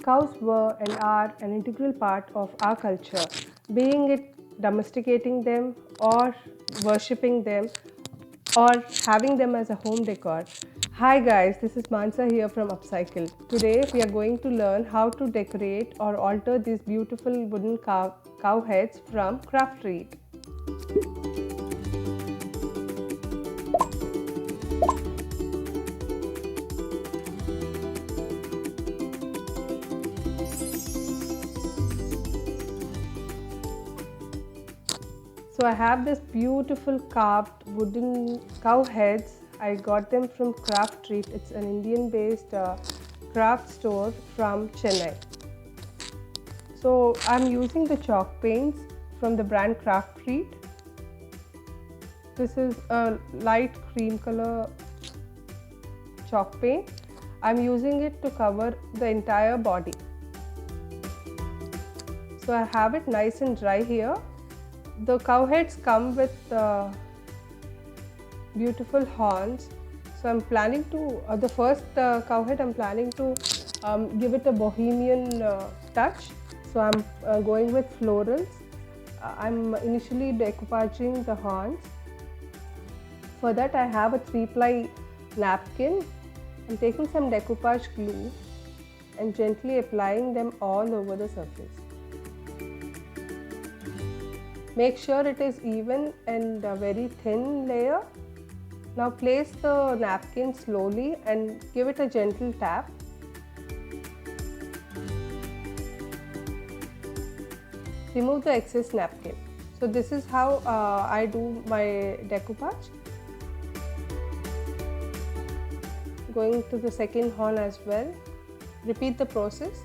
cows were and are an integral part of our culture, being it domesticating them or worshipping them or having them as a home decor. Hi guys, this is Mansa here from Upcycled. Today we are going to learn how to decorate or alter these beautiful wooden cow heads from craft reed. So I have this beautiful carved wooden cow heads. I got them from Craft Treat. It's an Indian based craft store from Chennai. So I'm using the chalk paints from the brand Craft Treat. This is a light cream color chalk paint. I'm using it to cover the entire body. So I have it nice and dry here. The cow heads come with beautiful horns. So I'm planning to, the first cow head I'm planning to give it a bohemian touch. So I'm going with florals. I'm initially decoupaging the horns. For that I have a 3-ply napkin. I'm taking some decoupage glue and gently applying them all over the surface. Make sure it is even and a very thin layer. Now place the napkin slowly and give it a gentle tap. Remove the excess napkin. So this is how I do my decoupage. Going to the second horn as well. Repeat the process.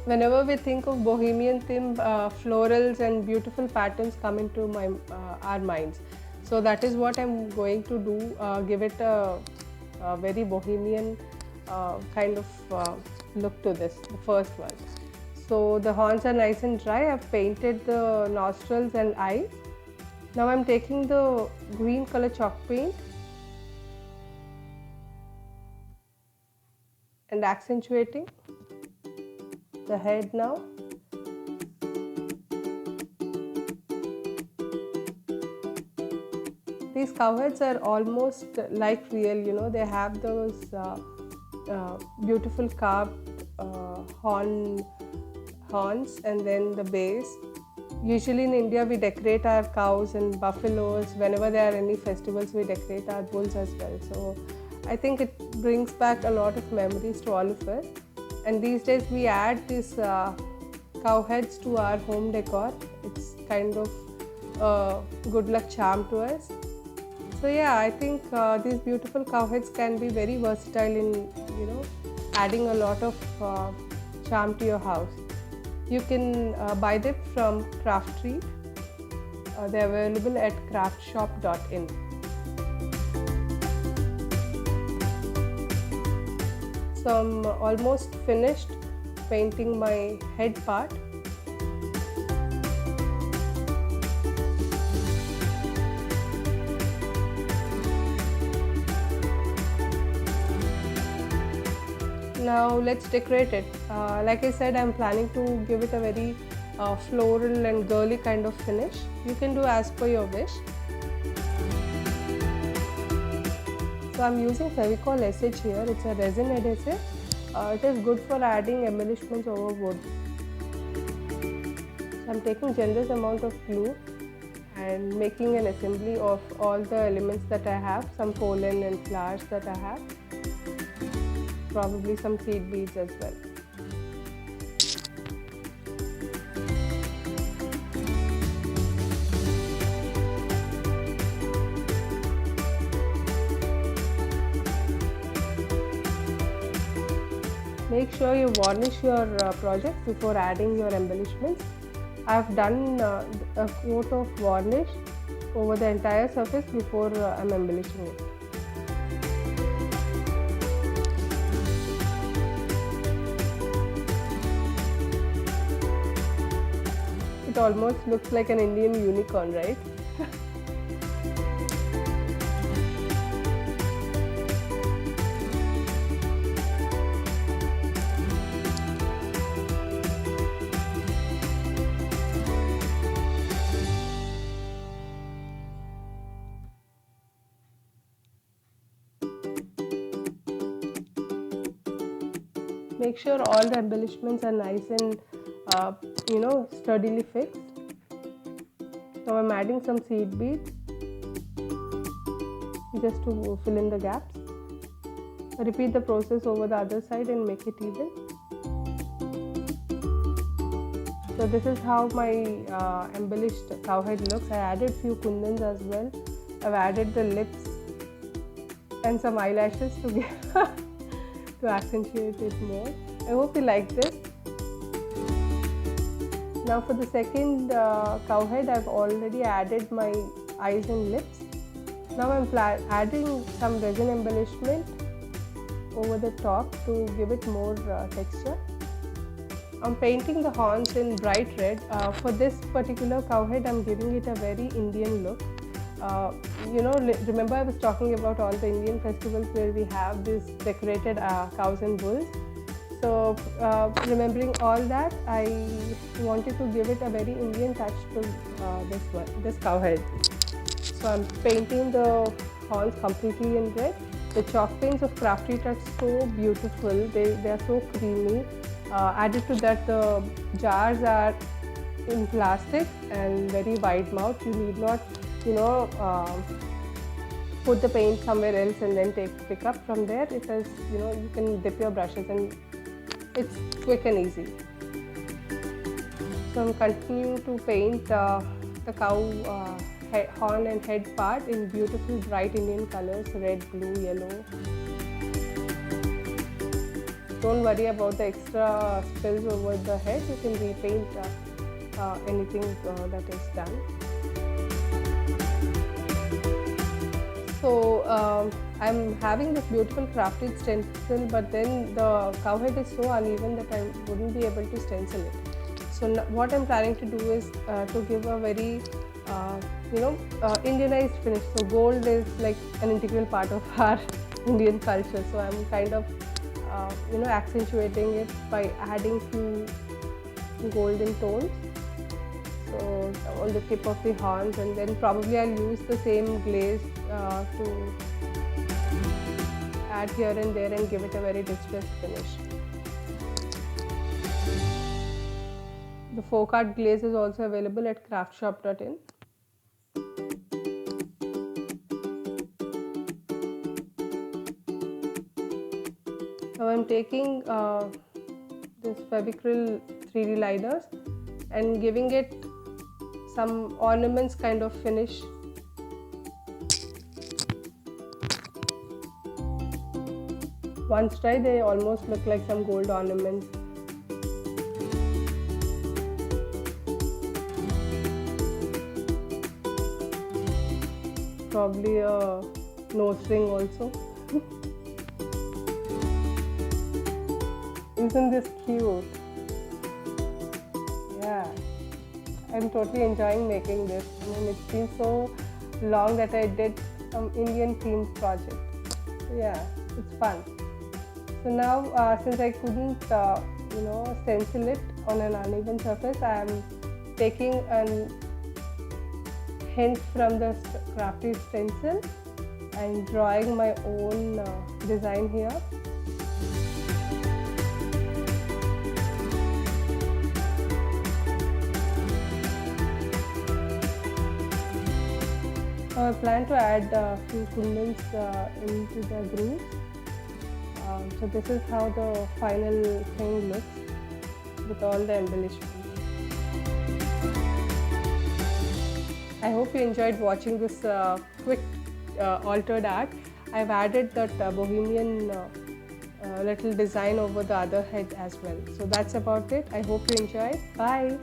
Whenever we think of bohemian theme, florals and beautiful patterns come into our minds. So that is what I'm going to do, give it a very bohemian kind of look to this, the first one. So the horns are nice and dry. I've painted the nostrils and eyes. Now I'm taking the green color chalk paint and accentuating the head now. These cow heads are almost like real, you know, they have those beautiful carved horns and then the base. Usually in India we decorate our cows and buffaloes. Whenever there are any festivals we decorate our bulls as well. So I think it brings back a lot of memories to all of us. And these days we add these cow heads to our home decor. It's kind of a good luck charm to us. So yeah, I think these beautiful cow heads can be very versatile in, you know, adding a lot of charm to your house. You can buy them from Craft Treat. They're available at craftshop.in. So I'm almost finished painting my head part. Now let's decorate it. Like I said, I'm planning to give it a very floral and girly kind of finish. You can do as per your wish. So I'm using Fevicol SH here. It's a resin adhesive. It is good for adding embellishments over wood. So I'm taking generous amount of glue and making an assembly of all the elements that I have, some pollen and flowers that I have, probably some seed beads as well. Make sure you varnish your project before adding your embellishments. I have done a coat of varnish over the entire surface before I'm embellishing it. it almost looks like an Indian unicorn, right? Make sure all the embellishments are nice and sturdily fixed. Now I'm adding some seed beads just to fill in the gaps. Repeat the process over the other side and make it even. So this is how my embellished cowhead looks. I added few kundans as well. I've added the lips and some eyelashes to give to accentuate it more. I hope you like this. Now for the second cowhead, I've already added my eyes and lips. Now I'm adding some resin embellishment over the top to give it more texture. I'm painting the horns in bright red. For this particular cowhead, I'm giving it a very Indian look. Remember I was talking about all the Indian festivals where we have these decorated cows and bulls. So remembering all that, I wanted to give it a very Indian touch to this cowhead. So I'm painting the horns completely in red. The chalk paints of Crafty Touch so beautiful. They are so creamy. Added to that, the jars are in plastic and very wide mouth. You need not put the paint somewhere else and then pick up from there. It is, you can dip your brushes and it's quick and easy. So I'm continuing to paint the cow horn and head part in beautiful bright Indian colors, red, blue, yellow. Don't worry about the extra spills over the head. You can repaint anything that is done. So I'm having this beautiful crafted stencil, but then the cowhead is so uneven that I wouldn't be able to stencil it. So what I'm planning to do is to give a very Indianized finish. So gold is like an integral part of our Indian culture. So I'm kind of accentuating it by adding few golden tones. So on the tip of the horns, and then probably I'll use the same glaze to add here and there and give it a very distressed finish. The folk art glaze is also available at craftshop.in. Now I'm taking this Fevicryl 3D liners and giving it some ornaments kind of finish. Once dry, they almost look like some gold ornaments. Probably a nose ring also. Isn't this cute? Yeah, I'm totally enjoying making this. I mean, it's been so long that I did some Indian themed project. So yeah, it's fun. So now, since I couldn't, stencil it on an uneven surface, I am taking a hint from the crafty stencil and drawing my own design here. I plan to add a few kundans into the grooves. So this is how the final thing looks with all the embellishments. I hope you enjoyed watching this quick altered art. I've added that bohemian little design over the other head as well. So that's about it. I hope you enjoyed. Bye.